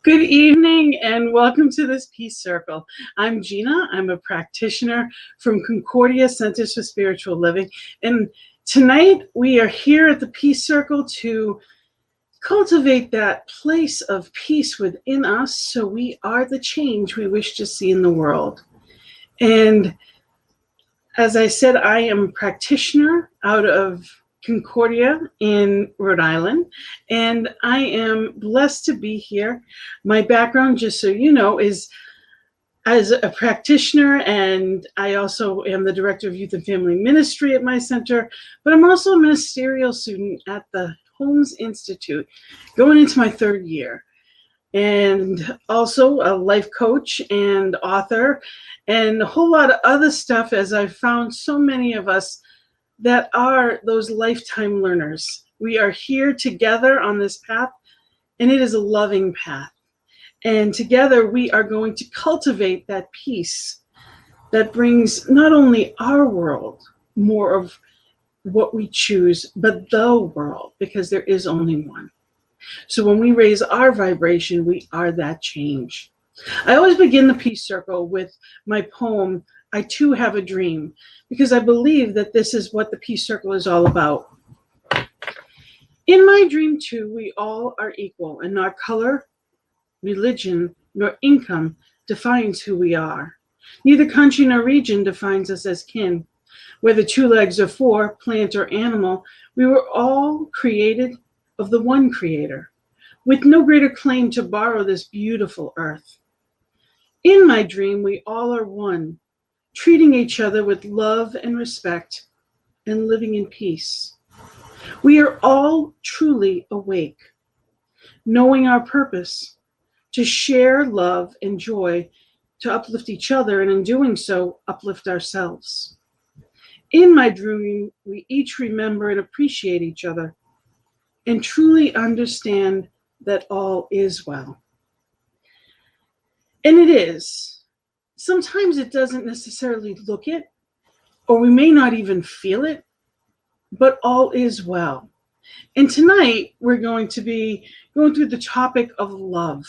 Good evening and welcome to this Peace Circle. I'm Gina. I'm a practitioner from Concordia Centers for Spiritual Living. And tonight we are here at the Peace Circle to cultivate that place of peace within us so we are the change we wish to see in the world. And as I said, I am a practitioner out of Concordia in Rhode Island, and I am blessed to be here. My background, just so you know, is as a practitioner, and I also am the director of youth and family ministry at my center, but I'm also a ministerial student at the Holmes Institute, going into my third year, and also a life coach and author, and a whole lot of other stuff, as I've found so many of us that are those lifetime learners. We are here together on this path, and it is a loving path. And together we are going to cultivate that peace that brings not only our world more of what we choose, but the world, because there is only one. So when we raise our vibration, we are that change. I always begin the Peace Circle with my poem, I Too Have a Dream, because I believe that this is what the Peace Circle is all about. In my dream too, we all are equal, and not color, religion, nor income defines who we are. Neither country nor region defines us as kin. Whether two legs or four, plant or animal, we were all created of the one Creator, with no greater claim to borrow this beautiful earth. In my dream, we all are one, treating each other with love and respect, and living in peace. We are all truly awake, knowing our purpose, to share love and joy, to uplift each other, and in doing so, uplift ourselves. In my dream, we each remember and appreciate each other, and truly understand that all is well. And it is. Sometimes it doesn't necessarily look it, or we may not even feel it, but all is well. And tonight we're going to be going through the topic of love.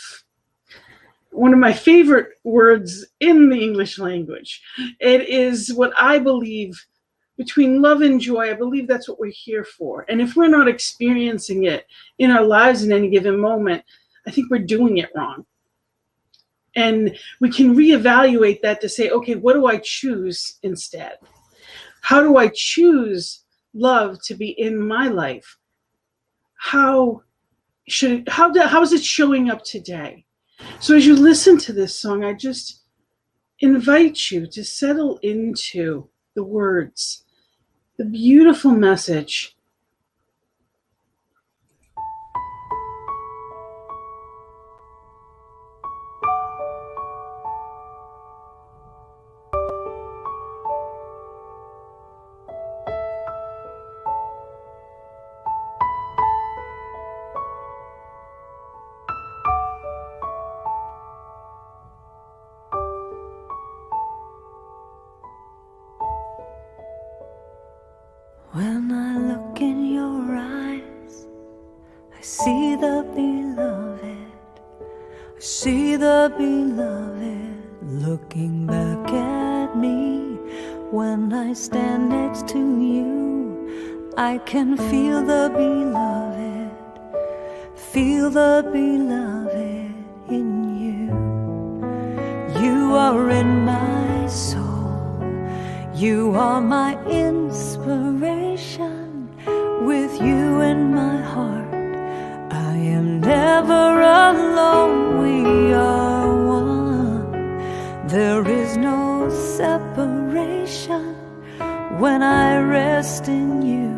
One of my favorite words in the English language. It is what I believe between love and joy. I believe that's what we're here for. And if we're not experiencing it in our lives in any given moment, I think we're doing it wrong. And we can reevaluate that to say, okay, what do I choose instead? How do I choose love to be in my life? How is it showing up today? So as you listen to this song, I just invite you to settle into the words, the beautiful message. When I look in your eyes, I see the beloved. I see the beloved looking back at me. When I stand next to you, I can feel the beloved in you. You are in my soul. You are my inspiration. With you in my heart, I am never alone. We are one. There is no separation. When I rest in you,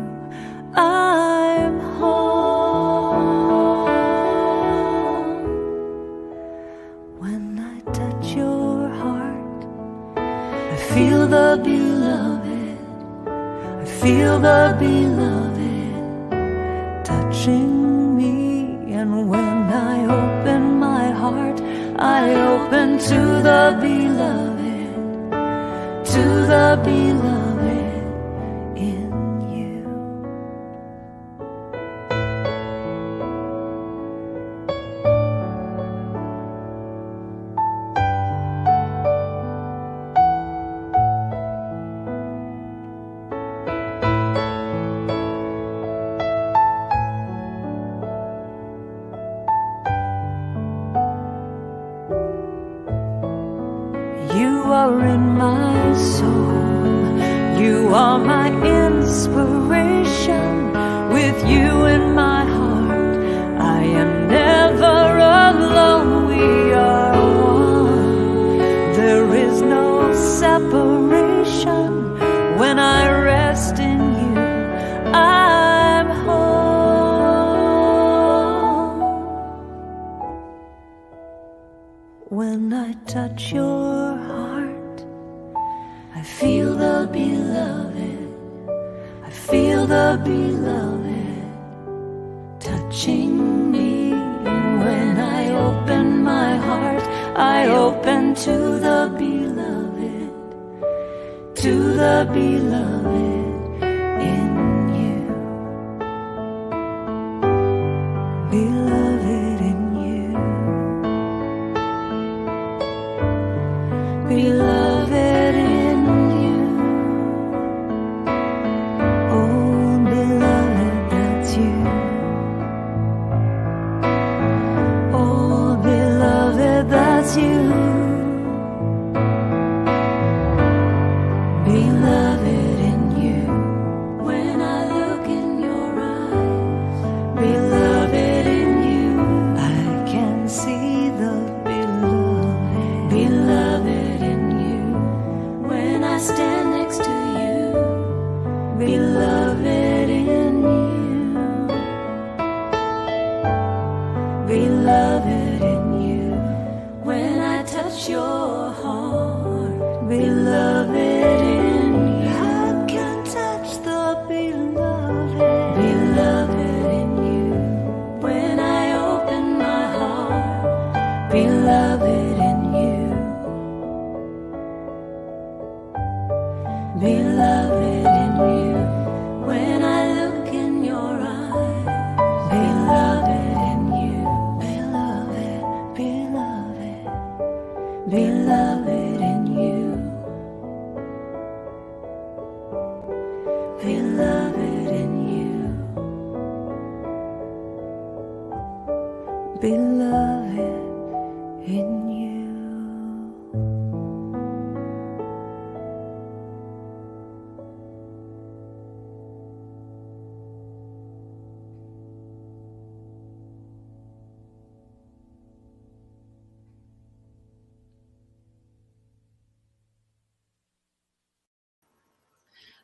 I'm home. When I touch your heart, I feel the beloved. I feel the beloved touching me. And when I open my heart, I open to the beloved, to the beloved in you. touching me. When I open my heart, I open to the beloved, to the beloved in you. Beloved in you. Beloved in you. Oh, beloved, that's you. Oh, beloved, that's you. Beloved in you. When I look in your eyes, beloved in you, I can see the beloved. Beloved in you. When I stand next to you, beloved in you. Beloved in you. When I touch your heart, beloved in you. I can touch the beloved. Beloved in you. When I open my heart, beloved in you. Beloved in you. When I look in your eyes, beloved in you. Beloved, beloved, beloved in you. Beloved in you. Beloved in you.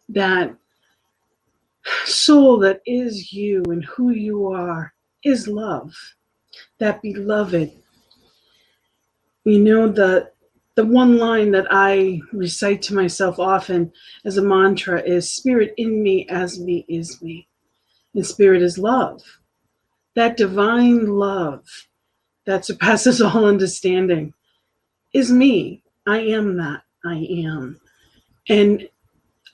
That soul that is you and who you are is love. That beloved. You know, the one line that I recite to myself often as a mantra is, spirit in me as me is me. And spirit is love. That divine love that surpasses all understanding is me. I am that. I am. And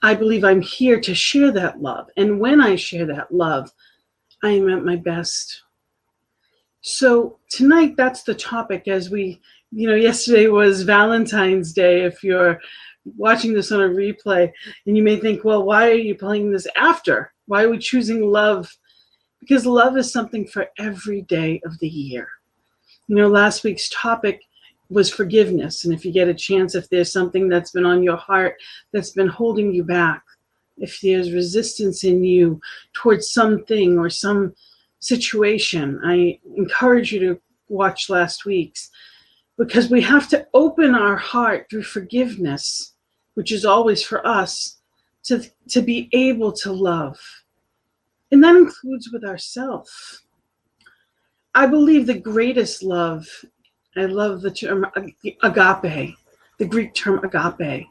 I believe I'm here to share that love. And when I share that love, I am at my best. So tonight, that's the topic. As we, yesterday was Valentine's Day. If you're watching this on a replay, and you may think, well, why are you playing this after? Why are we choosing love? Because love is something for every day of the year. Last week's topic was forgiveness. And if you get a chance, if there's something that's been on your heart that's been holding you back, if there's resistance in you towards something or some situation, I encourage you to watch last week's, because we have to open our heart through forgiveness, which is always for us, to be able to love. And that includes with ourselves. I believe the greatest love, I love the term agape, the Greek term agape.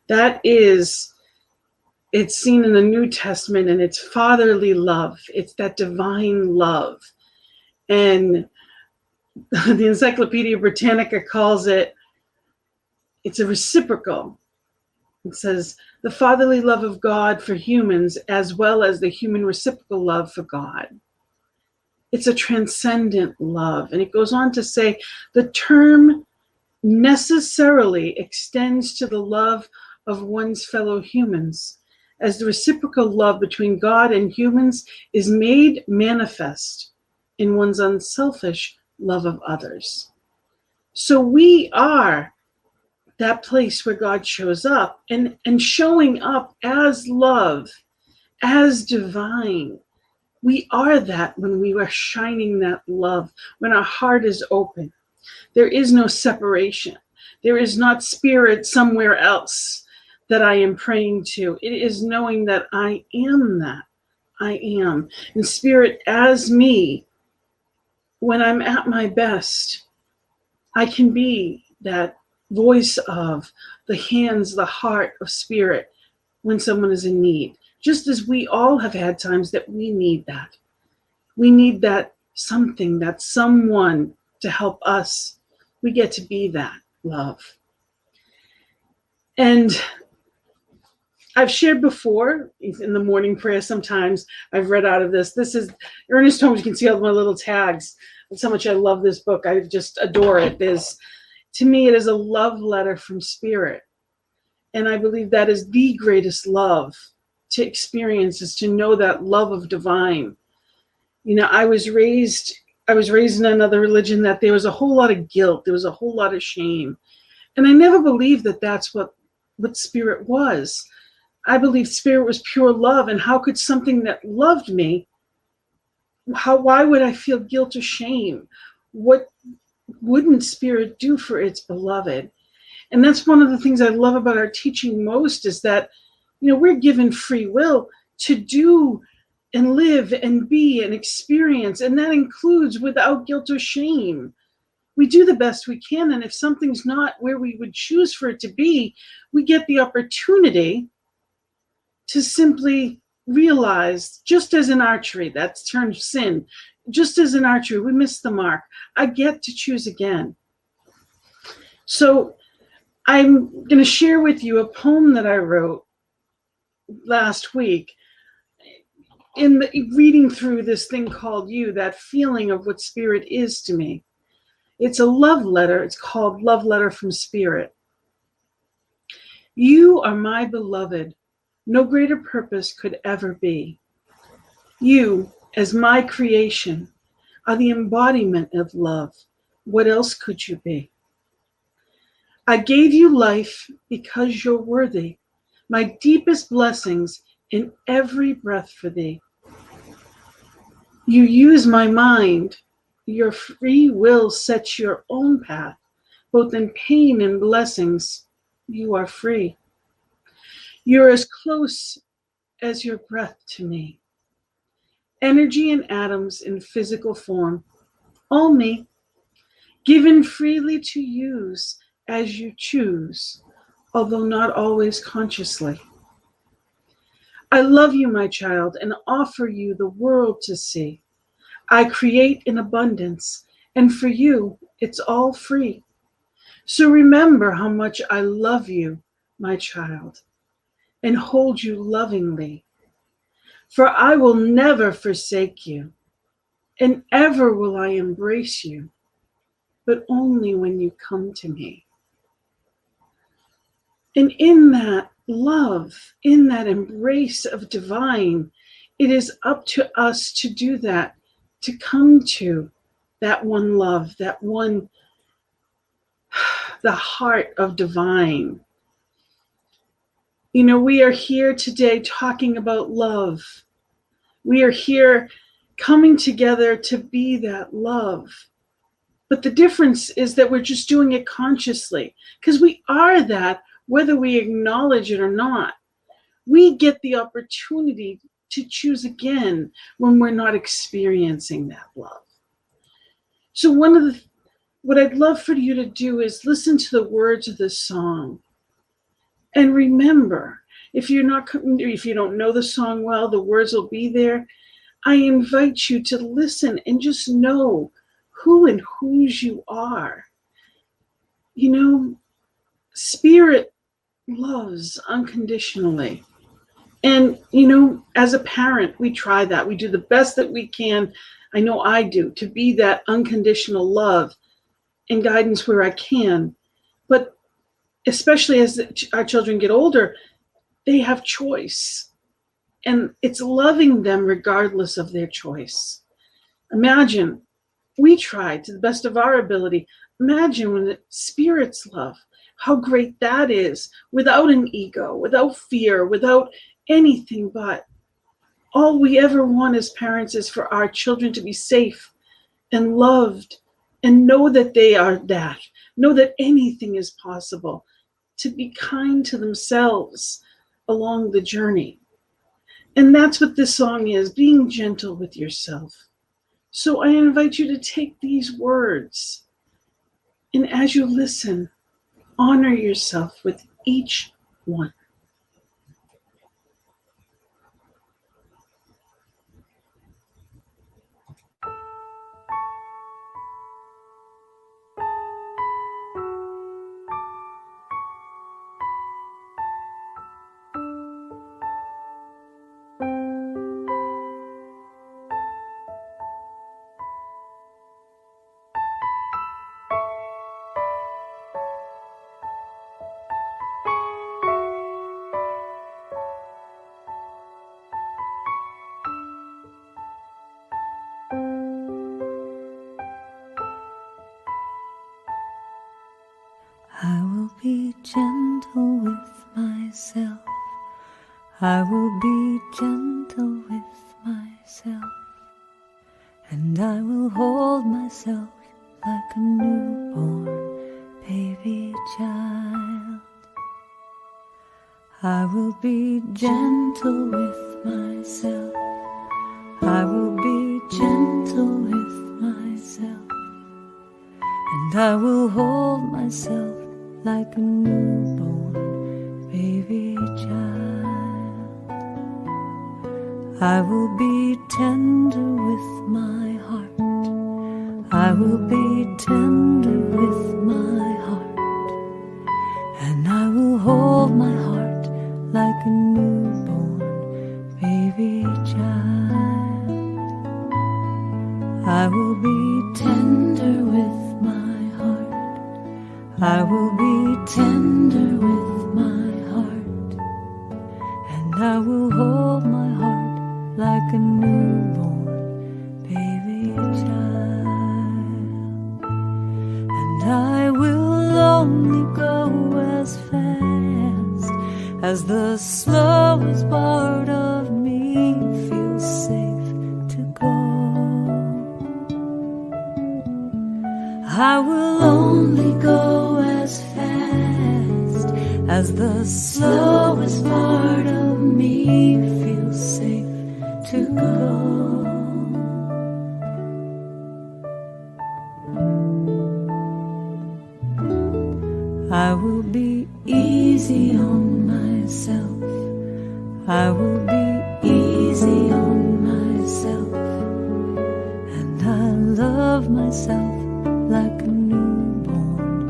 That is, it's seen in the New Testament, and it's fatherly love. It's that divine love. And the Encyclopedia Britannica calls it, it's a reciprocal. It says, the fatherly love of God for humans as well as the human reciprocal love for God. It's a transcendent love. And it goes on to say, the term necessarily extends to the love of one's fellow humans, as the reciprocal love between God and humans is made manifest in one's unselfish love of others. So we are that place where God shows up, and showing up as love, as divine. We are that when we are shining that love, when our heart is open. There is no separation. There is not spirit somewhere else that I am praying to. It is knowing that I am that. I am. And spirit as me, when I'm at my best, I can be that voice of the hands, the heart of spirit when someone is in need. Just as we all have had times that we need that. We need that something, that someone to help us. We get to be that love. And I've shared before in the morning prayer, sometimes I've read out of this. This is Ernest Holmes. You can see all my little tags. That's how much I love this book. I just adore it. To me, it is a love letter from Spirit. And I believe that is the greatest love to experience, is to know that love of divine. You know, I was raised in another religion that there was a whole lot of guilt. There was a whole lot of shame. And I never believed that that's what Spirit was. I believed Spirit was pure love. And how could something that loved me, why would I feel guilt or shame? What wouldn't Spirit do for its beloved? And that's one of the things I love about our teaching most, is that, you know, we're given free will to do and live and be and experience. And that includes without guilt or shame. We do the best we can. And if something's not where we would choose for it to be, we get the opportunity to simply realize, just as in archery, that's termed sin, just as in archery, we miss the mark. I get to choose again. So I'm going to share with you a poem that I wrote last week in reading through this thing called You, that feeling of what Spirit is to me. It's a love letter. It's called Love Letter from Spirit. You are my beloved. No greater purpose could ever be. You, as my creation, are the embodiment of love. What else could you be? I gave you life because you're worthy. My deepest blessings in every breath for thee. You use my mind. Your free will sets your own path. Both in pain and blessings, you are free. You're as close as your breath to me. Energy and atoms in physical form, all me, given freely to use as you choose, although not always consciously. I love you, my child, and offer you the world to see. I create in abundance, and for you, it's all free. So remember how much I love you, my child, and hold you lovingly. For I will never forsake you, and ever will I embrace you, but only when you come to me. And in that love, in that embrace of divine, it is up to us to do that, to come to that one love, that one, the heart of divine. You know, we are here today talking about love. We are here coming together to be that love. But the difference is that we're just doing it consciously, because we are that, whether we acknowledge it or not. We get the opportunity to choose again when we're not experiencing that love. So what I'd love for you to do is listen to the words of this song. And remember, if you don't know the song well, the words will be there. I invite you to listen and just know who and whose you are. You know, Spirit loves unconditionally. And, you know, as a parent, we try that. We do the best that we can. I know I do, to be that unconditional love and guidance where I can. But especially as our children get older, they have choice. And it's loving them regardless of their choice. Imagine, we try to the best of our ability. Imagine when the Spirit's love, how great that is, without an ego, without fear, without anything but. All we ever want as parents is for our children to be safe and loved and know that they are that, know that anything is possible, to be kind to themselves along the journey. And that's what this song is, being gentle with yourself. So I invite you to take these words, and as you listen, honor yourself with each one. gentle with myself. I will be gentle with myself. And I will hold myself like a newborn baby child. I will be gentle with myself. I will be gentle with myself. And I will hold myself like a newborn baby child. I will be tender with my heart. I will be tender with my heart. And I will hold my heart like a newborn baby child. I will be tender with my heart. I will be tender with my heart. And I will hold my heart like a newborn baby child. And I will only go as fast as the slowest part of me feels safe to go. I will only go as fast as the slowest part of me feels safe to go. I will be easy on myself. I will be easy on myself. And I love myself like a newborn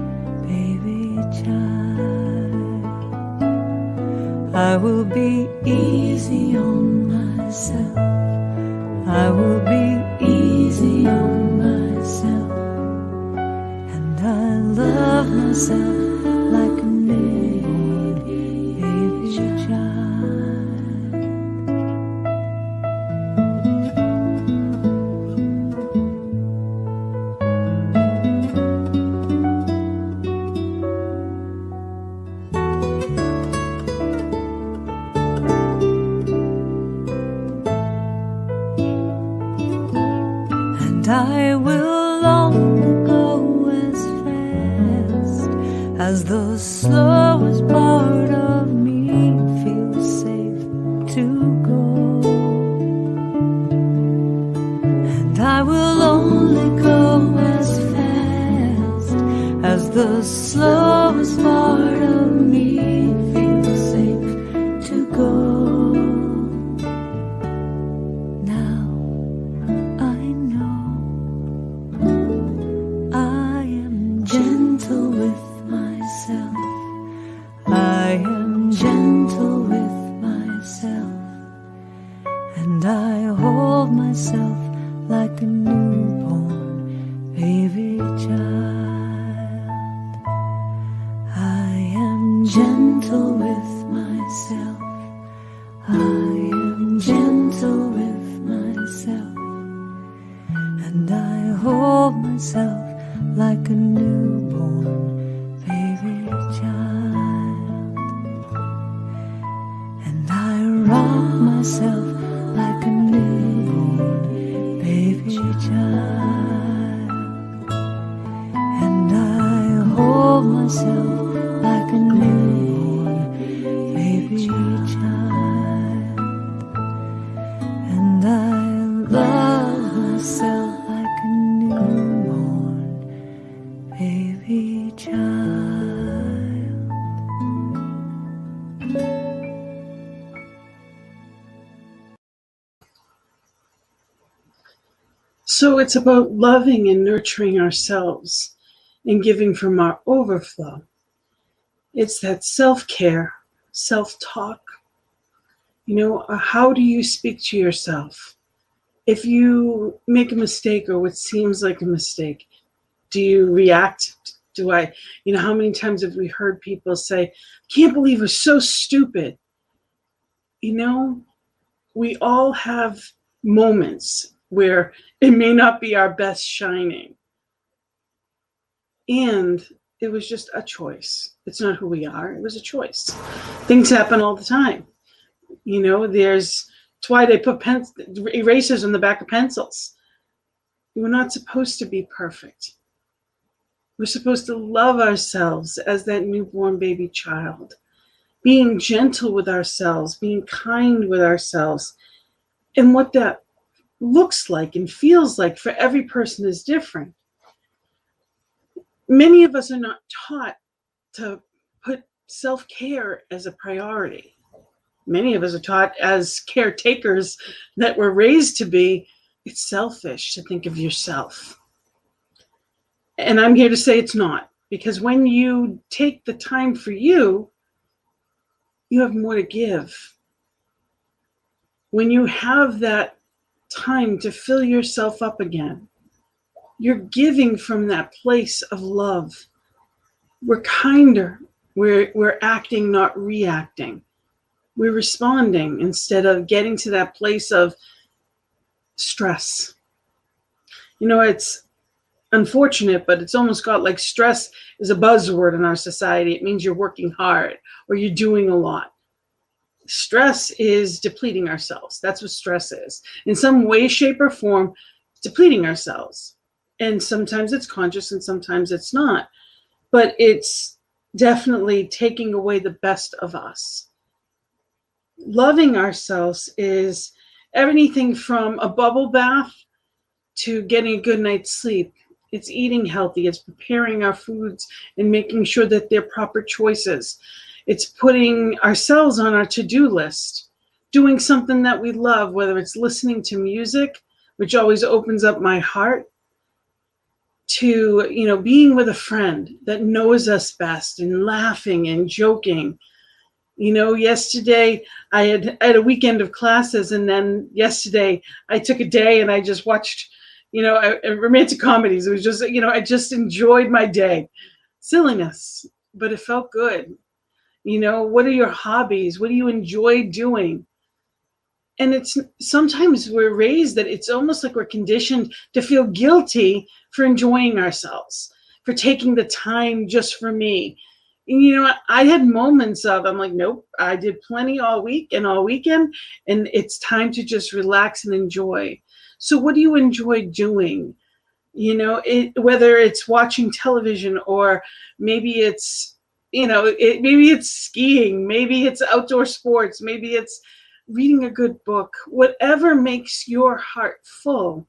baby child. I will be easy on myself. I will be easy on myself. And I love myself like a newborn baby child. And I will only go as fast as the slowest part of me feels safe to go. And I will only go as fast as the slowest part of me feels safe to go. Now I know I am gentle with myself. I am gentle with myself. And I hold myself like a newborn baby child. I am gentle with myself. I am gentle with myself. And I hold myself like a newborn baby child. And I rock myself like a newborn baby child. And I hold myself like a newborn baby child. And I love myself like a newborn baby child. So it's about loving and nurturing ourselves and giving from our overflow. It's that self-care, self-talk. You know, how do you speak to yourself? If you make a mistake or what seems like a mistake, do you react? How many times have we heard people say, I can't believe we're so stupid? You know, we all have moments where it may not be our best shining. And It was just a choice. It's not who we are. It was a choice. Things happen all the time. That's why they put erasers on the back of pencils. We're not supposed to be perfect. We're supposed to love ourselves as that newborn baby child, being gentle with ourselves, being kind with ourselves. And what that looks like and feels like for every person is different. Many of us are not taught to put self-care as a priority. Many of us are taught as caretakers that we're raised to be, it's selfish to think of yourself. And I'm here to say it's not, because when you take the time for you, you have more to give. When you have that time to fill yourself up again, you're giving from that place of love. We're kinder. We're acting, not reacting. We're responding instead of getting to that place of stress. It's unfortunate, but it's almost got like stress is a buzzword in our society. It means you're working hard or you're doing a lot. Stress is depleting ourselves. That's what stress is. In some way, shape, or form, depleting ourselves. And sometimes it's conscious and sometimes it's not. But it's definitely taking away the best of us. Loving ourselves is everything from a bubble bath to getting a good night's sleep. It's eating healthy. It's preparing our foods and making sure that they're proper choices. It's putting ourselves on our to-do list, doing something that we love, whether it's listening to music, which always opens up my heart, to being with a friend that knows us best and laughing and joking. Yesterday I had a weekend of classes, and then yesterday I took a day and I just watched romantic comedies. It was just I just enjoyed my day. Silliness, but it felt good. What are your hobbies? What do you enjoy doing? And it's sometimes we're raised that it's almost like we're conditioned to feel guilty for enjoying ourselves, for taking the time just for me. And I had moments of, I'm like, nope, I did plenty all week and all weekend, and it's time to just relax and enjoy. So what do you enjoy doing? Whether it's watching television, or maybe it's, maybe it's skiing, maybe it's outdoor sports, maybe it's reading a good book, whatever makes your heart full.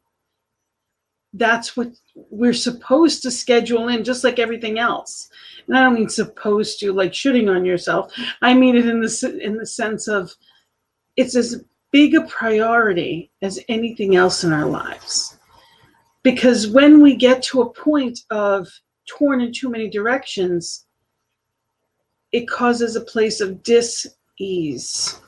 That's what we're supposed to schedule in, just like everything else. And I don't mean supposed to like shooting on yourself. I mean it in the sense of it's as big a priority as anything else in our lives. Because when we get to a point of torn in too many directions, it causes a place of dis-ease.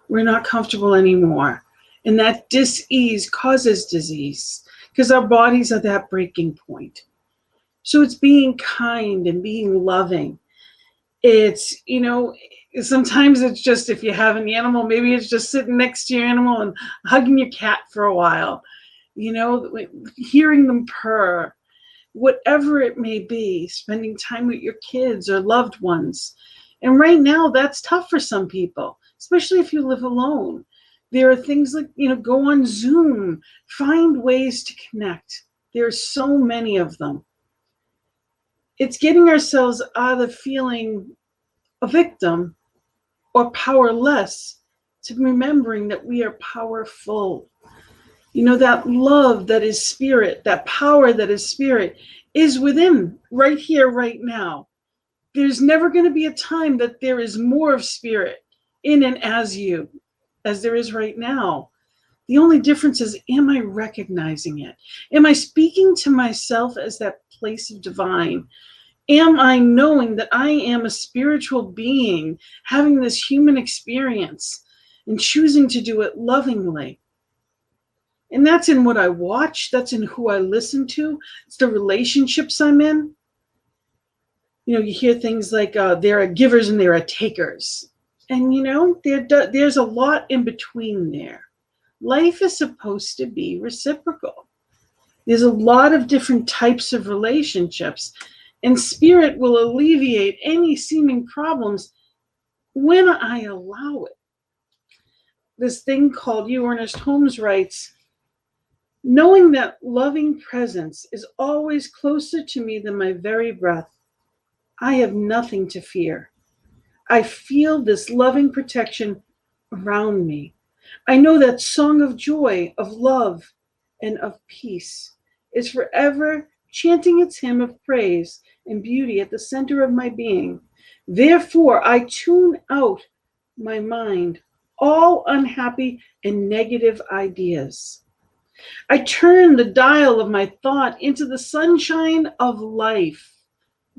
We're not comfortable anymore. And that dis-ease causes disease because our bodies are that breaking point. So it's being kind and being loving. It's, sometimes it's just, if you have an animal, maybe it's just sitting next to your animal and hugging your cat for a while, hearing them purr, whatever it may be, spending time with your kids or loved ones. And right now that's tough for some people, especially if you live alone. There are things like, go on Zoom, find ways to connect. There are so many of them. It's getting ourselves out of feeling a victim or powerless to remembering that we are powerful. That love that is spirit, that power that is spirit is within, right here, right now. There's never going to be a time that there is more of spirit in and as you, as there is right now. The only difference is, am I recognizing it? Am I speaking to myself as that place of divine? Am I knowing that I am a spiritual being having this human experience and choosing to do it lovingly? And that's in what I watch. That's in who I listen to. It's the relationships I'm in. You hear things like there are givers and there are takers. And, there's a lot in between there. Life is supposed to be reciprocal. There's a lot of different types of relationships. And spirit will alleviate any seeming problems when I allow it. This thing called Ernest Holmes writes, knowing that loving presence is always closer to me than my very breath, I have nothing to fear. I feel this loving protection around me. I know that song of joy, of love, and of peace is forever chanting its hymn of praise and beauty at the center of my being. Therefore, I tune out my mind, all unhappy and negative ideas. I turn the dial of my thought into the sunshine of life.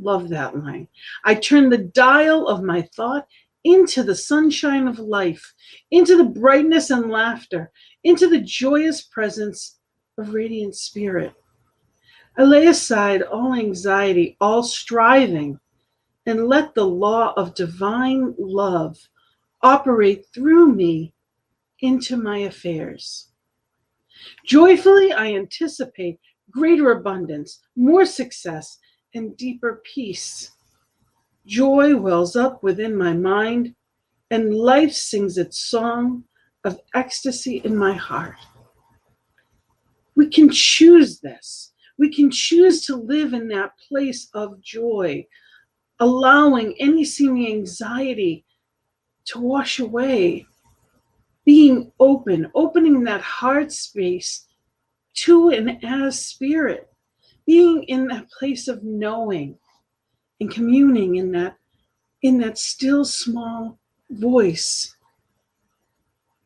Love that line. I turn the dial of my thought into the sunshine of life, into the brightness and laughter, into the joyous presence of radiant spirit. I lay aside all anxiety, all striving, and let the law of divine love operate through me into my affairs. Joyfully, I anticipate greater abundance, more success, and deeper peace. Joy wells up within my mind, and life sings its song of ecstasy in my heart. We can choose this. We can choose to live in that place of joy, allowing any seeming anxiety to wash away, being open, opening that heart space to and as spirit, being in that place of knowing and communing in that still small voice,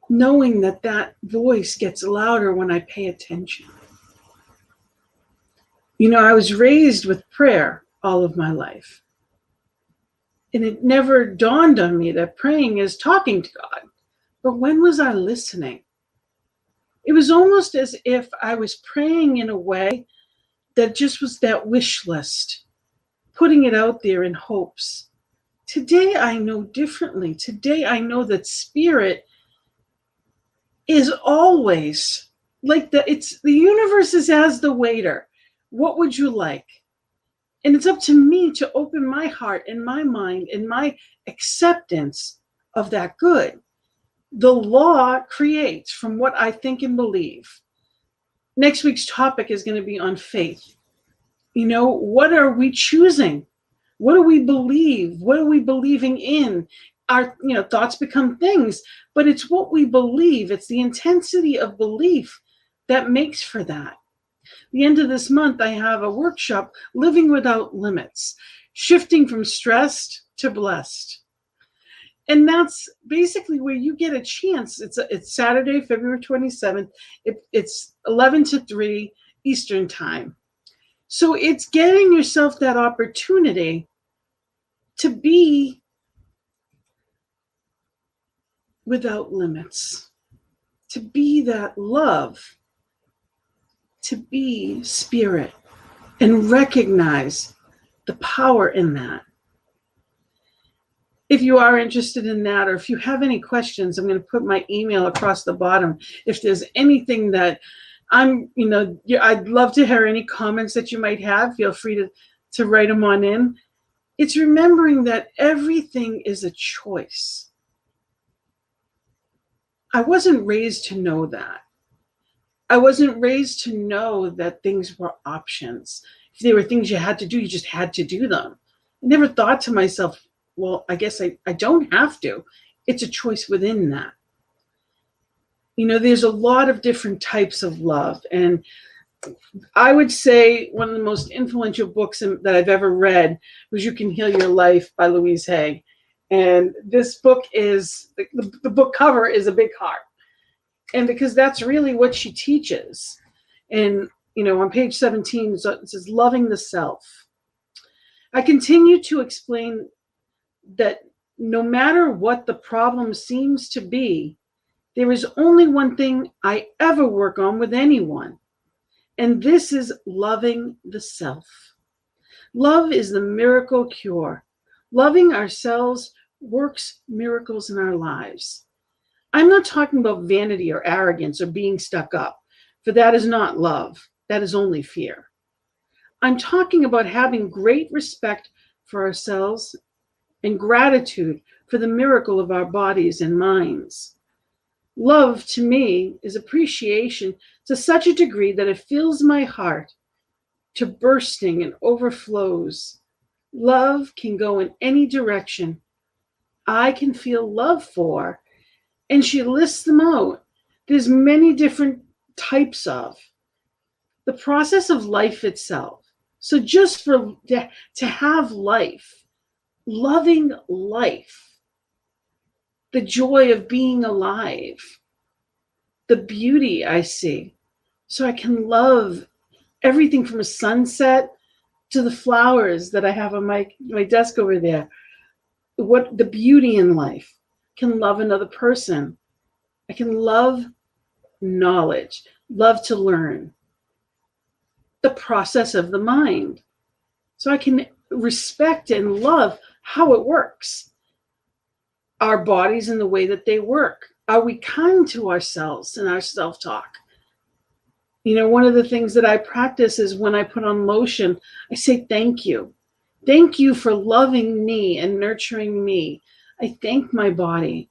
knowing that that voice gets louder when I pay attention. You know, I was raised with prayer all of my life. And it never dawned on me that praying is talking to God. But when was I listening? It was almost as if I was praying in a way that just was that wish list, putting it out there in hopes. Today I know differently. Today I know that spirit is always like the universe is as the waiter. What would you like? And it's up to me to open my heart and my mind and my acceptance of that good. The law creates from what I think and believe. Next week's topic is going to be on faith. You know, what are we choosing? What do we believe? What are we believing in? Our, thoughts become things, but it's what we believe. It's the intensity of belief that makes for that. The end of this month, I have a workshop, Living Without Limits, shifting from stressed to blessed. And that's basically where you get a chance. It's Saturday, February 27th. It's 11 to 3 Eastern time. So it's getting yourself that opportunity to be without limits, to be that love, to be spirit, and recognize the power in that. If you are interested in that, or if you have any questions, I'm going to put my email across the bottom. If there's anything that I'd love to hear any comments that you might have. Feel free to write them on in. It's remembering that everything is a choice. I wasn't raised to know that. I wasn't raised to know that things were options. If they were things you had to do, you just had to do them. I never thought to myself, well, I guess I don't have to. It's a choice within that. There's a lot of different types of love. And I would say one of the most influential books that I've ever read was You Can Heal Your Life by Louise Hay. And this book is, the book cover is a big heart. And because that's really what she teaches. And, on page 17, it says, loving the self. I continue to explain that no matter what the problem seems to be, there is only one thing I ever work on with anyone, and this is loving the self. Love is the miracle cure. Loving ourselves works miracles in our lives. I'm not talking about vanity or arrogance or being stuck up, for that is not love. That is only fear. I'm talking about having great respect for ourselves and gratitude for the miracle of our bodies and minds. Love, to me, is appreciation to such a degree that it fills my heart to bursting and overflows. Love can go in any direction. I can feel love for, and she lists them out. There's many different types of the process of life itself. So just for to have life, loving life, the joy of being alive, the beauty I see. So I can love everything from a sunset to the flowers that I have on my desk over there. What the beauty in life. Can love another person. I can love knowledge, love to learn. The process of the mind. So I can respect and love how it works. Our bodies and the way that they work. Are we kind to ourselves in our self-talk? You know, one of the things that I practice is when I put on lotion, I say thank you. Thank you for loving me and nurturing me. I thank my body.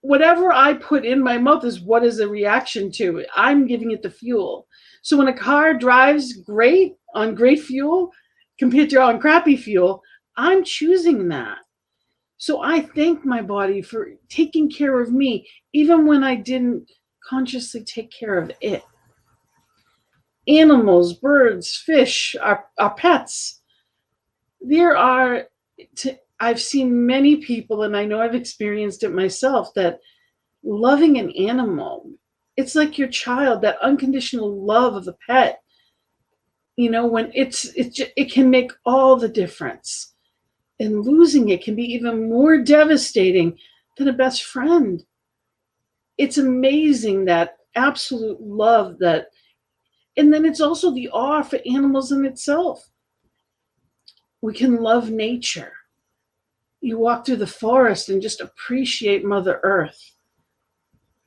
Whatever I put in my mouth is what is a reaction to. I'm giving it the fuel. So when a car drives great on great fuel compared to on crappy fuel, I'm choosing that. So I thank my body for taking care of me, even when I didn't consciously take care of it. Animals, birds, fish, our pets. I've seen many people, and I know I've experienced it myself, that loving an animal, it's like your child, that unconditional love of a pet, you know, when it can make all the difference. And losing it can be even more devastating than a best friend. It's amazing, that absolute love and then it's also the awe for animals in itself. We can love nature. You walk through the forest and just appreciate Mother Earth.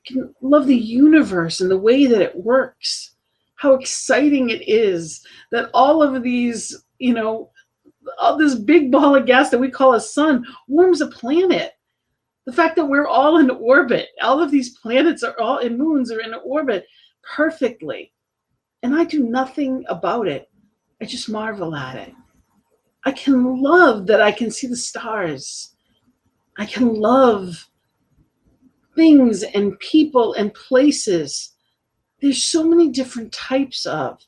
You can love the universe and the way that it works. How exciting it is that all of these, all this big ball of gas that we call a sun warms a planet. The fact that we're all in orbit, all of these planets are all in moons are in orbit perfectly. And I do nothing about it. I just marvel at it. I can love that I can see the stars. I can love things and people and places. There's so many different types of.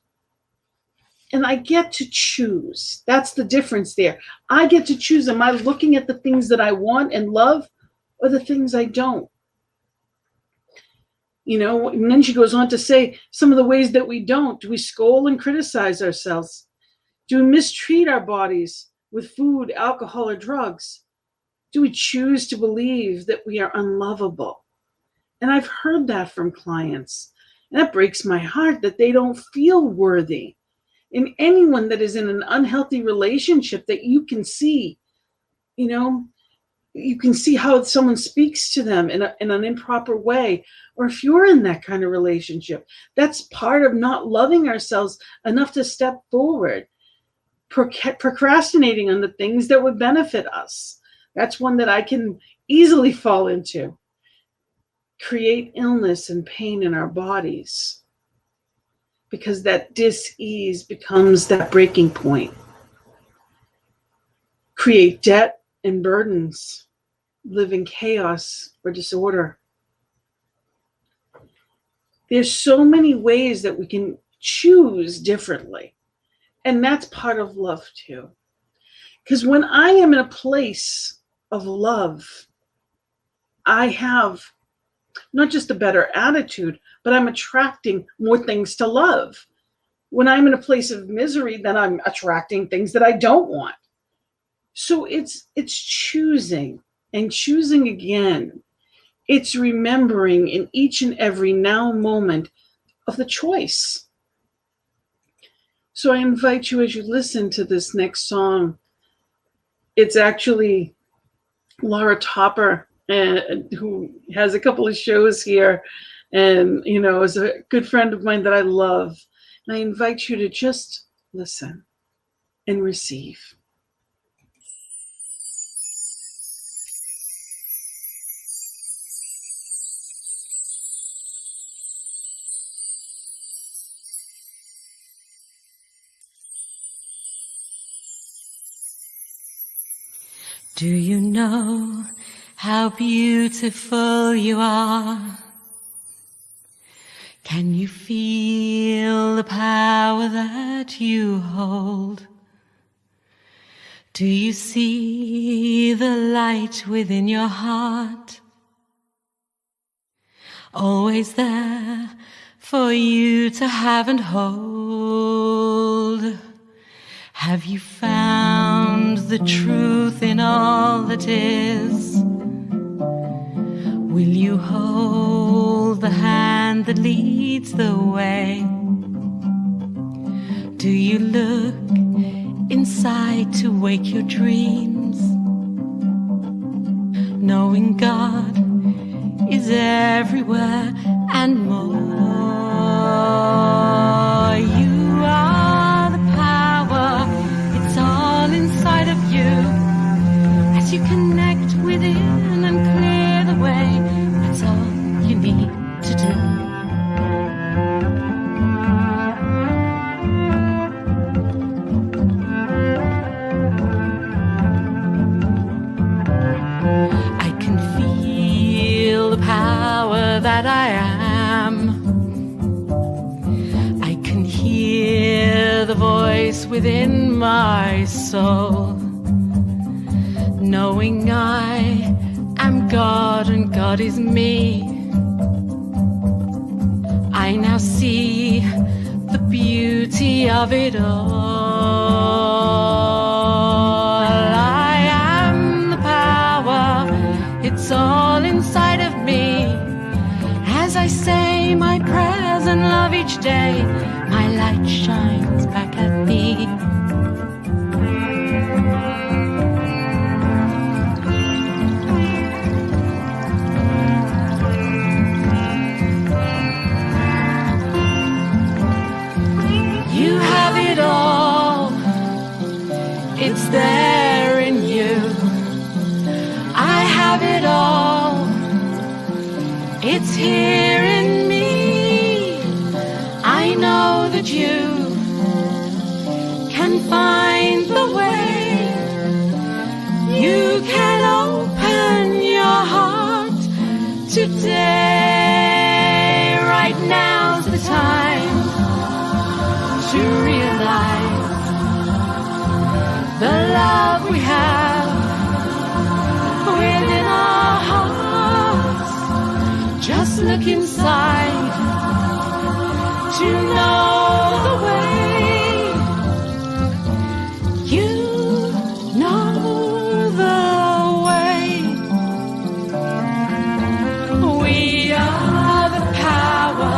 And I get to choose. That's the difference there. I get to choose. Am I looking at the things that I want and love, or the things I don't? And then she goes on to say some of the ways that we don't. Do we scold and criticize ourselves? Do we mistreat our bodies with food, alcohol, or drugs? Do we choose to believe that we are unlovable? And I've heard that from clients. And that breaks my heart, that they don't feel worthy. And anyone that is in an unhealthy relationship, that you can see, you can see how someone speaks to them in an improper way. Or if you're in that kind of relationship, that's part of not loving ourselves enough to step forward. Procrastinating on the things that would benefit us. That's one that I can easily fall into. Create illness and pain in our bodies, because that dis-ease becomes that breaking point. Create debt and burdens, live in chaos or disorder. There's so many ways that we can choose differently. And that's part of love too. Because when I am in a place of love, I have not just a better attitude, but I'm attracting more things to love. When I'm in a place of misery, then I'm attracting things that I don't want. So it's choosing and choosing again. It's remembering in each and every now moment of the choice. So I invite you, as you listen to this next song, it's actually Laura Topper, who has a couple of shows here, and is a good friend of mine that I love. I invite you to just listen and receive. Do you know how beautiful you are? Can you feel the power that you hold? Do you see the light within your heart? Always there for you to have and hold. Have you found the truth in all that is? Will you hold the hand that leads the way? Do you look inside to wake your dreams? Knowing God is everywhere and more. You are the power, it's all inside of you. As you connect within and clear the way, that's all you need to do. I can feel the power that I am. I can hear the voice within my soul, knowing I am God and God is me. I now see the beauty of it all. I am the power, it's all inside of me. As I say my prayers and love each day, my light shines back at me. You have it all, it's there in you. I have it all, it's here in me. I know that you can find the way. You can open your heart today. Right now's the time to realize the love we have within our hearts. Just look inside to know the way. You know the way. We are the power,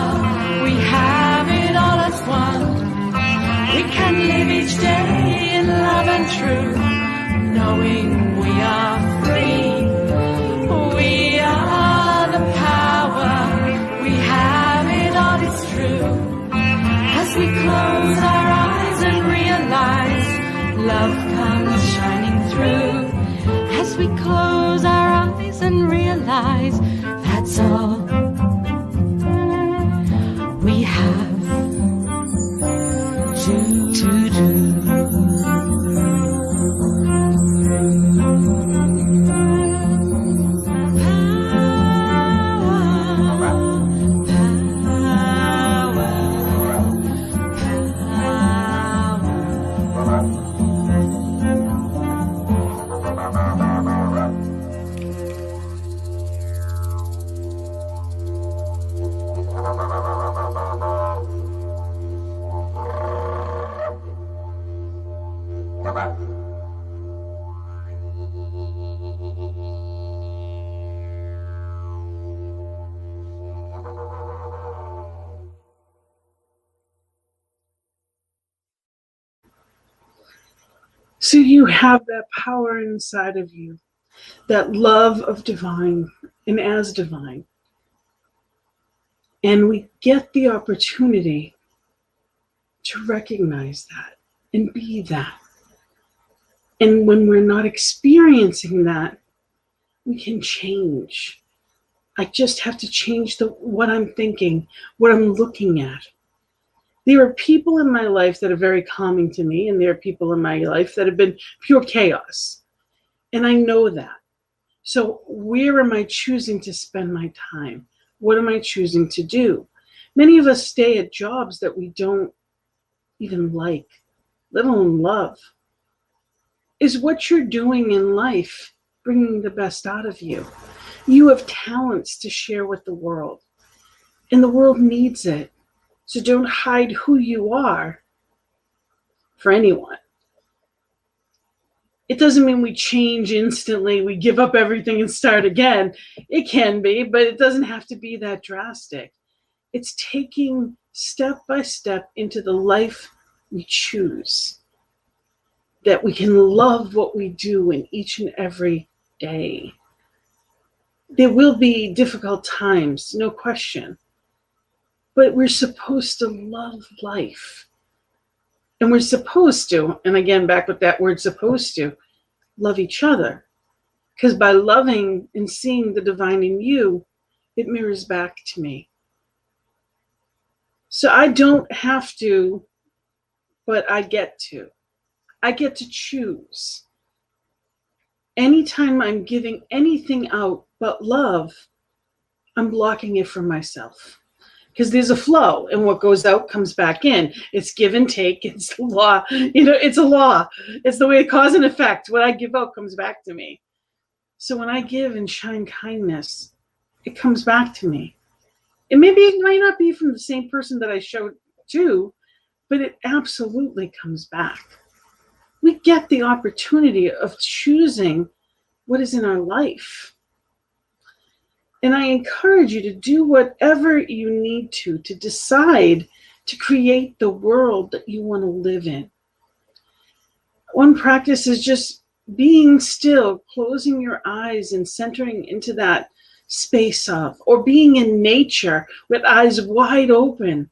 we have it all as one. We can live each day in love and truth, knowing we are free. We are the power, we have it all, it's true. As we close our eyes and realize love comes shining through. As we close our eyes and realize that's all we have to do. So you have that power inside of you, that love of divine and as divine. And we get the opportunity to recognize that and be that. And when we're not experiencing that, we can change. I just have to change what I'm thinking, what I'm looking at. There are people in my life that are very calming to me, and there are people in my life that have been pure chaos. And I know that. So where am I choosing to spend my time? What am I choosing to do? Many of us stay at jobs that we don't even like, let alone love. Is what you're doing in life bringing the best out of you? You have talents to share with the world, and the world needs it. So don't hide who you are for anyone. It doesn't mean we change instantly, we give up everything and start again. It can be, but it doesn't have to be that drastic. It's taking step by step into the life we choose, that we can love what we do in each and every day. There will be difficult times, no question, but we're supposed to love life. And we're supposed to, and again, back with that word supposed to, love each other. Because by loving and seeing the divine in you, it mirrors back to me. So I don't have to, but I get to. I get to choose. Anytime I'm giving anything out but love, I'm blocking it from myself. Because there's a flow, and what goes out comes back in. It's give and take. It's the law. It's a law. It's the way of cause and effect. What I give out comes back to me. So when I give and shine kindness, it comes back to me. And maybe it might not be from the same person that I showed to, but it absolutely comes back. We get the opportunity of choosing what is in our life. And I encourage you to do whatever you need to decide to create the world that you want to live in. One practice is just being still, closing your eyes and centering into that space of, or being in nature with eyes wide open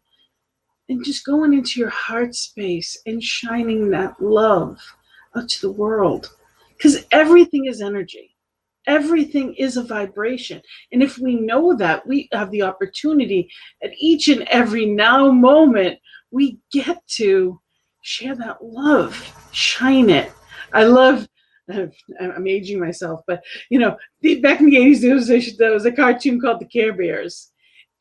and just going into your heart space and shining that love out to the world. Because everything is energy. Everything is a vibration. And if we know that, we have the opportunity at each and every now moment, we get to share that love, shine it. I'm aging myself, but back in the 80s, there was a cartoon called the Care Bears.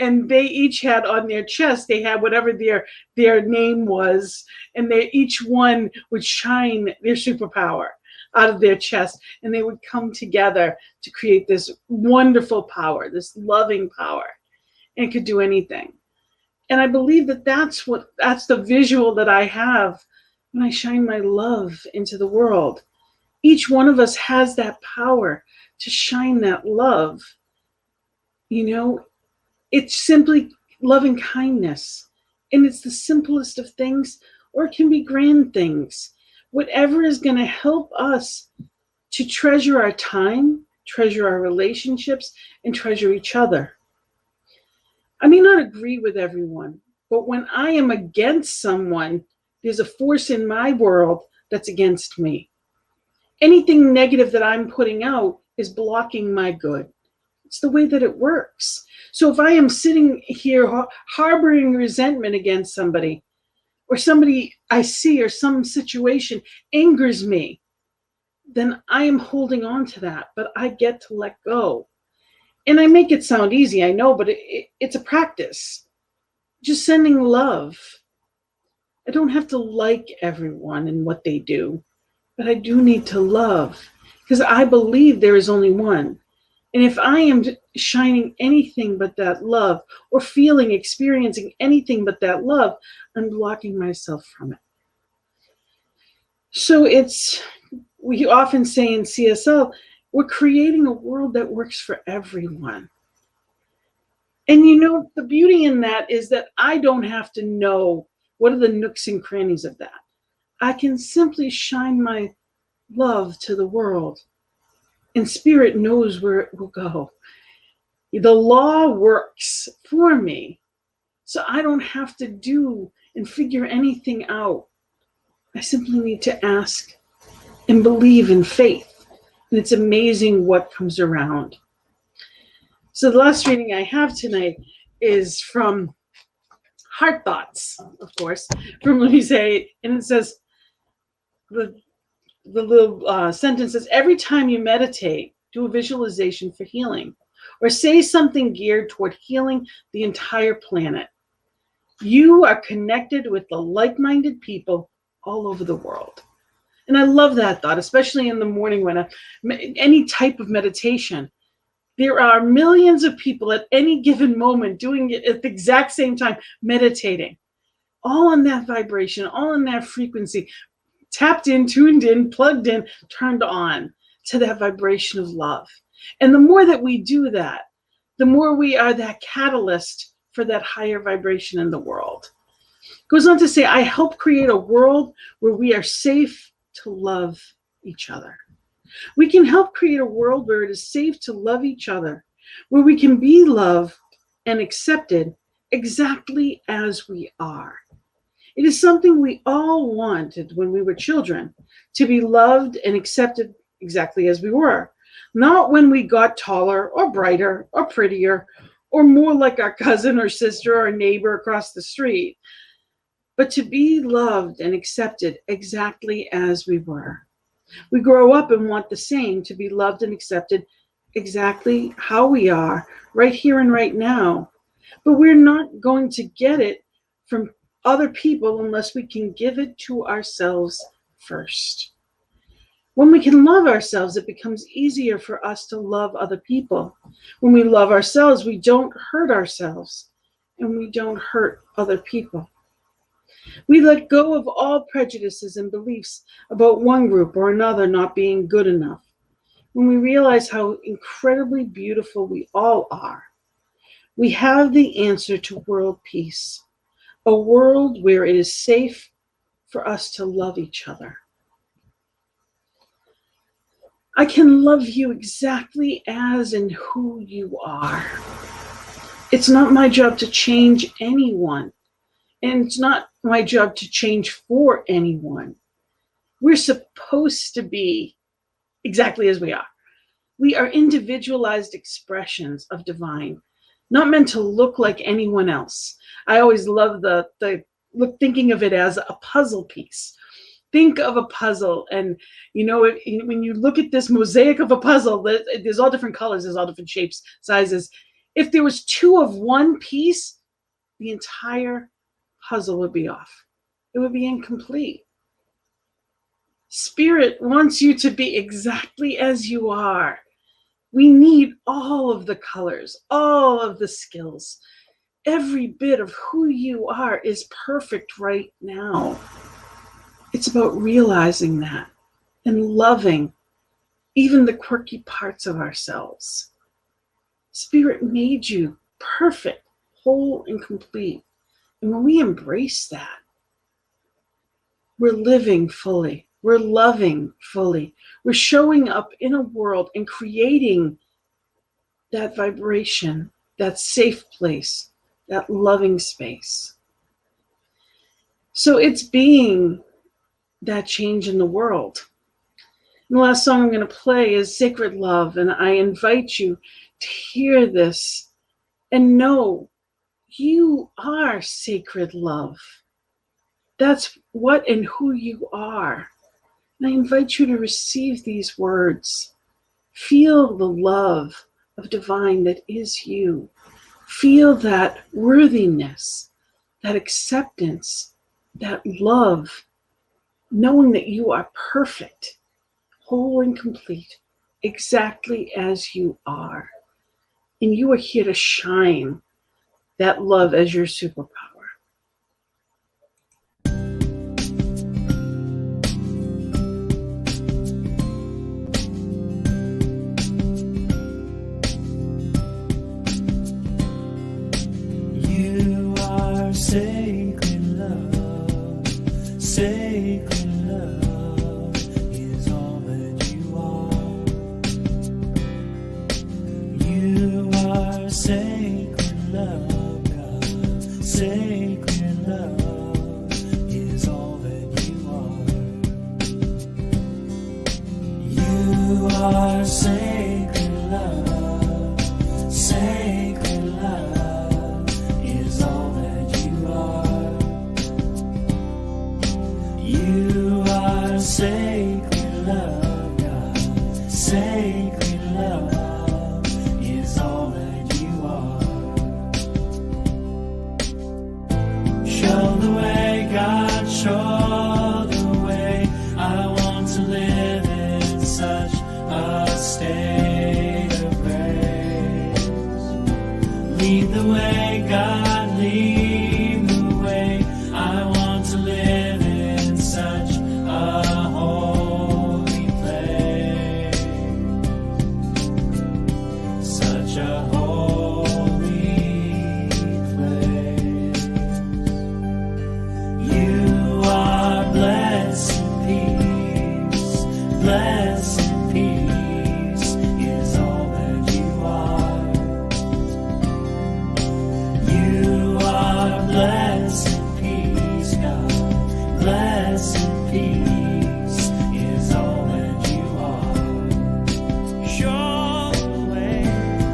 And they each had on their chest, they had whatever their name was, and each one would shine their superpower out of their chest, and they would come together to create this wonderful power, this loving power, and it could do anything. And I believe that's the visual that I have when I shine my love into the world. Each one of us has that power to shine that love. It's simply loving kindness, and it's the simplest of things, or it can be grand things. Whatever is going to help us to treasure our time, treasure our relationships, and treasure each other. I may not agree with everyone, but when I am against someone, there's a force in my world that's against me. Anything negative that I'm putting out is blocking my good. It's the way that it works. So if I am sitting here harboring resentment against somebody, or somebody I see, or some situation angers me, then I am holding on to that, but I get to let go. And I make it sound easy, I know, but it's a practice. Just sending love. I don't have to like everyone and what they do, but I do need to love, because I believe there is only one. And if I am shining anything but that love, or experiencing anything but that love, I'm blocking myself from it. So we often say in CSL, we're creating a world that works for everyone. And the beauty in that is that I don't have to know what are the nooks and crannies of that. I can simply shine my love to the world, and spirit knows where it will go. The law works for me. So I don't have to do and figure anything out. I simply need to ask and believe in faith. And it's amazing what comes around. So the last reading I have tonight is from Heart Thoughts, of course, from Louise Hay. And it says, the little sentence says, every time you meditate, do a visualization for healing, or say something geared toward healing the entire planet. You are connected with the like-minded people all over the world. And I love that thought, especially in the morning when any type of meditation. There are millions of people at any given moment doing it at the exact same time, meditating, all on that vibration, all on that frequency, tapped in, tuned in, plugged in, turned on to that vibration of love. And the more that we do that, the more we are that catalyst for that higher vibration in the world. It goes on to say, I help create a world where we are safe to love each other. We can help create a world where it is safe to love each other, where we can be loved and accepted exactly as we are. It is something we all wanted when we were children, to be loved and accepted exactly as we were, not when we got taller or brighter or prettier or more like our cousin or sister or neighbor across the street, but to be loved and accepted exactly as we were. We grow up and want the same, to be loved and accepted exactly how we are, right here and right now. But we're not going to get it from other people unless we can give it to ourselves first. When we can love ourselves, it becomes easier for us to love other people. When we love ourselves, we don't hurt ourselves and we don't hurt other people. We let go of all prejudices and beliefs about one group or another not being good enough. When we realize how incredibly beautiful we all are, we have the answer to world peace, a world where it is safe for us to love each other. I can love you exactly as and who you are. It's not my job to change anyone, and it's not my job to change for anyone. We're supposed to be exactly as we are. We are individualized expressions of divine, not meant to look like anyone else. I always love thinking of it as a puzzle piece. Think of a puzzle, and when you look at this mosaic of a puzzle, there's all different colors, there's all different shapes, sizes. If there was two of one piece, the entire puzzle would be off. It would be incomplete. Spirit wants you to be exactly as you are. We need all of the colors, all of the skills. Every bit of who you are is perfect right now. It's about realizing that and loving even the quirky parts of ourselves. Spirit made you perfect, whole, and complete. And when we embrace that, we're living fully. We're loving fully. We're showing up in a world and creating that vibration, that safe place, that loving space. So it's being that change in the world. And the last song I'm going to play is Sacred Love, and I invite you to hear this and know you are sacred love. That's what and who you are. And I invite you to receive these words. Feel the love of divine that is you. Feel that worthiness, that acceptance, that love, knowing that you are perfect, whole and complete, exactly as you are. And you are here to shine that love as your superpower. You are sacred love, sacred love is all that you are. You are sacred love, God, sacred love, God. Sacred love is all that you are. Show the way, God, show the way. I want to live in such a state of grace. Lead the way, God, lead the way. I want to live in such a holy place. Such a holy place. You are blessed peace. Blessed peace is all that you are. You are blessed peace, God. Blessed peace is all that you are. Show the way.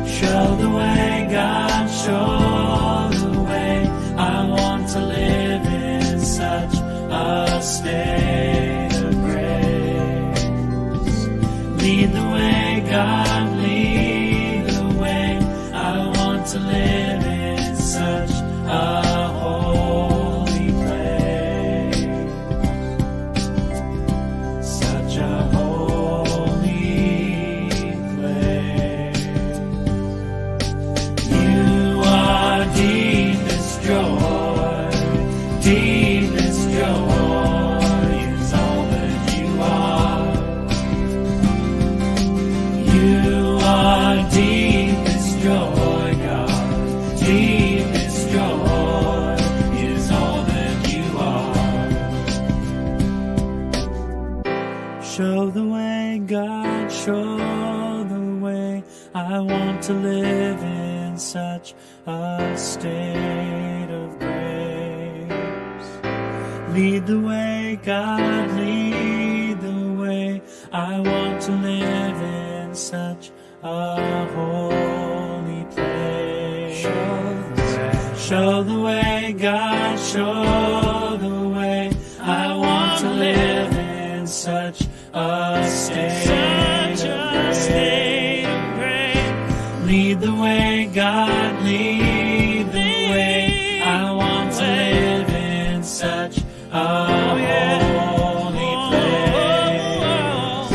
Show the way, God. Show the way. I want to live in such a state of grace. Lead the way, God, lead the way. I want to live in such a holy place. Such a holy place. You are deepest joy. Deepest joy is all that you are. You are deepest joy, God. Deepest joy is all that you are. Show the way, God, show the way. I want to live in such a state of grace. Lead the way, God, lead the way. I want to live in such a holy place. Show the way, God, show the way. I want to live in such a state of grace. Lead the way, God, lead the way. I want to live in such a holy place.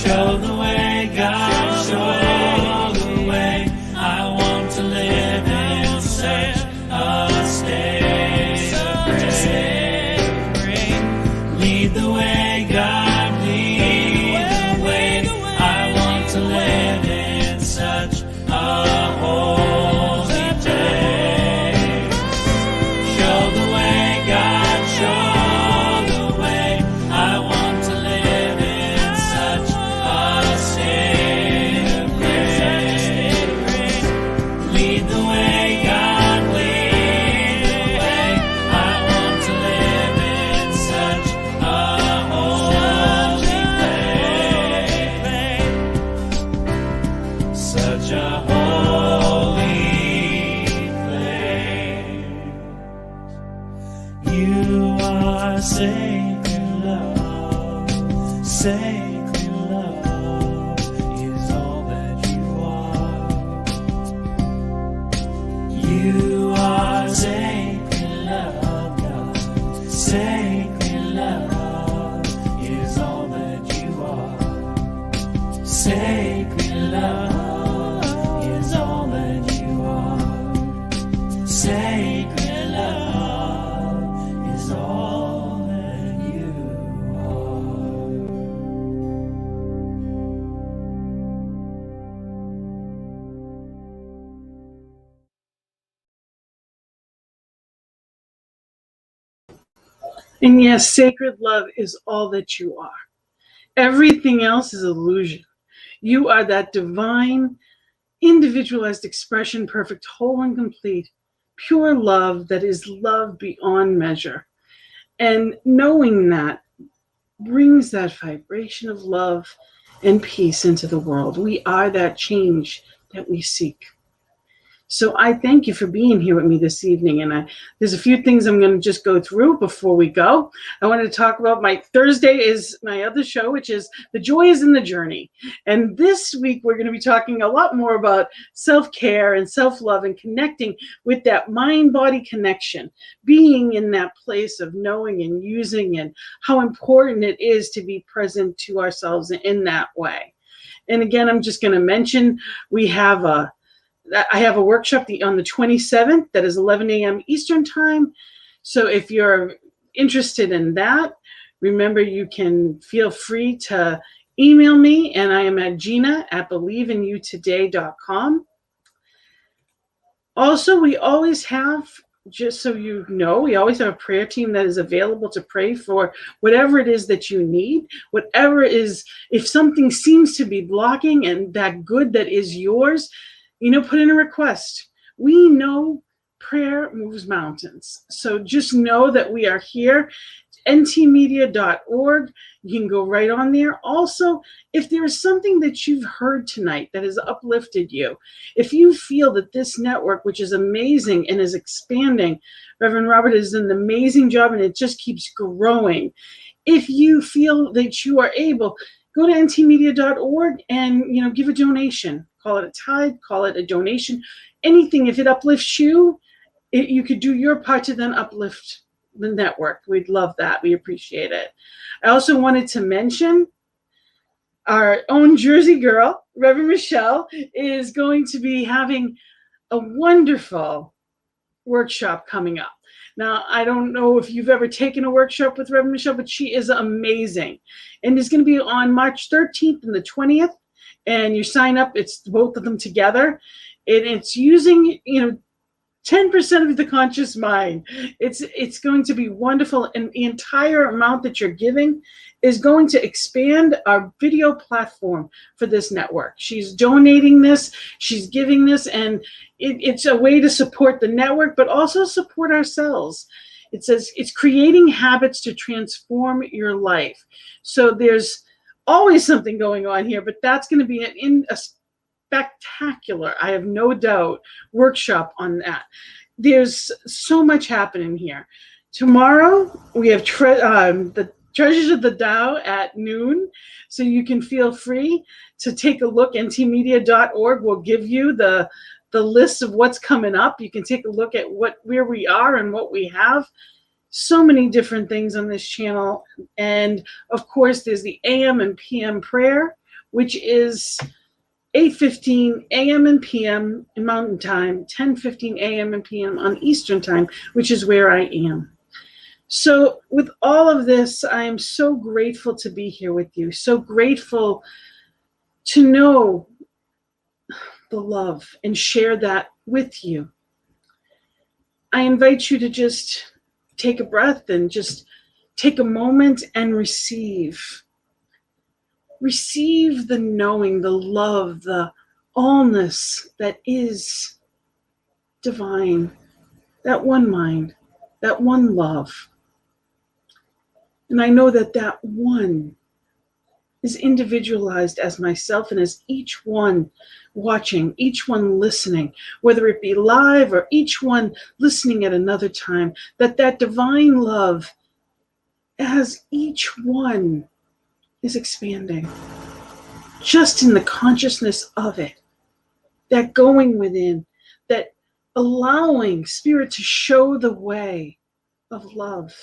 Show the way, God, show the way. I want to live in such a state of grace. Lead the way, God, lead the way. I want to live in such a holy place. Show the way, God, show the way. I want to live in such a state of grace. Lead the way, God, lead the way. I want to live in such a holy place. Such a holy place. You are sacred love. Sacred love is all that you are. You are sacred love, God. Sacred love is all that you are. Sacred love is all that you are. Sacred love is all that you are. And yes, sacred love is all that you are. Everything else is illusion. You are that divine, individualized expression, perfect, whole, and complete, pure love that is love beyond measure. And knowing that brings that vibration of love and peace into the world. We are that change that we seek. So I thank you for being here with me this evening. And there's a few things I'm going to just go through before we go. I wanted to talk about my Thursday is my other show, which is The Joy is in the Journey. And this week, we're going to be talking a lot more about self-care and self-love and connecting with that mind-body connection, being in that place of knowing and using, and how important it is to be present to ourselves in that way. And again, I'm just going to mention I have a workshop on the 27th that is 11 a.m. Eastern time. So if you're interested in that, remember you can feel free to email me, and I am at gina@believeinouttoday.com. Also, we always have, just so you know, we always have a prayer team that is available to pray for whatever it is that you need, whatever is, if something seems to be blocking and that good that is yours, put in a request. We know prayer moves mountains. So just know that we are here. ntmedia.org. You can go right on there. Also, if there is something that you've heard tonight that has uplifted you, if you feel that this network, which is amazing and is expanding, Reverend Robert is an amazing job and it just keeps growing. If you feel that you are able, go to ntmedia.org and give a donation. Call it a tithe, call it a donation, anything. If it uplifts you, you could do your part to then uplift the network. We'd love that. We appreciate it. I also wanted to mention our own Jersey girl, Reverend Michelle, is going to be having a wonderful workshop coming up. Now, I don't know if you've ever taken a workshop with Reverend Michelle, but she is amazing. And it's going to be on March 13th and the 20th. And you sign up, it's both of them together. And it's using, 10% of the conscious mind. It's going to be wonderful. And the entire amount that you're giving is going to expand our video platform for this network. She's donating this, she's giving this, and it's a way to support the network, but also support ourselves. It says it's creating habits to transform your life. So there's always something going on here, but that's going to be a spectacular, I have no doubt, workshop on that. There's so much happening here. Tomorrow, we have the Treasures of the Tao at noon, so you can feel free to take a look. ntmedia.org will give you the list of what's coming up. You can take a look at where we are and what we have. So many different things on this channel. And of course, there's the AM and PM prayer, which is 8:15 a.m. and p.m. in Mountain Time, 10:15 a.m. and p.m. on Eastern Time, which is where I am. So with all of this, I am so grateful to be here with you, so grateful to know the love and share that with you. I invite you to just take a breath and just take a moment and receive. Receive the knowing, the love, the allness that is divine, that one mind, that one love. And I know that that one is individualized as myself and as each one watching, each one listening, whether it be live or each one listening at another time, that divine love as each one is expanding, just in the consciousness of it, that going within, that allowing Spirit to show the way of love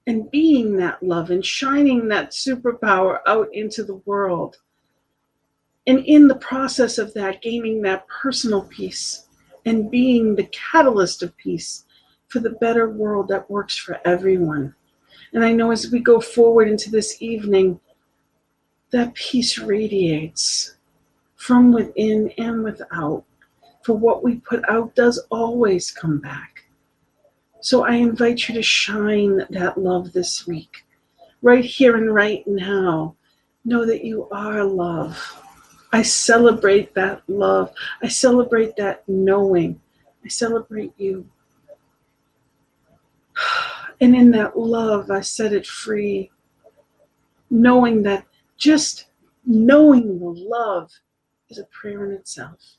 and being that love and shining that superpower out into the world. And in the process of that, gaining that personal peace and being the catalyst of peace for the better world that works for everyone. And I know as we go forward into this evening, that peace radiates from within and without. For what we put out does always come back. So I invite you to shine that love this week, right here and right now. Know that you are love. I celebrate that love. I celebrate that knowing. I celebrate you. And in that love, I set it free, knowing that just knowing the love is a prayer in itself.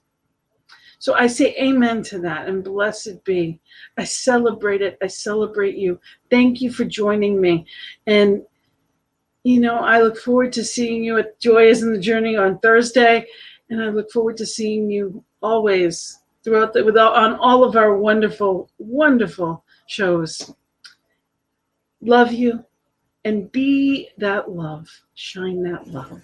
So I say amen to that, and blessed be. I celebrate it. I celebrate you. Thank you for joining me. And, I look forward to seeing you at Joy is in the Journey on Thursday. And I look forward to seeing you always on all of our wonderful, wonderful shows. Love you, and be that love. Shine that love.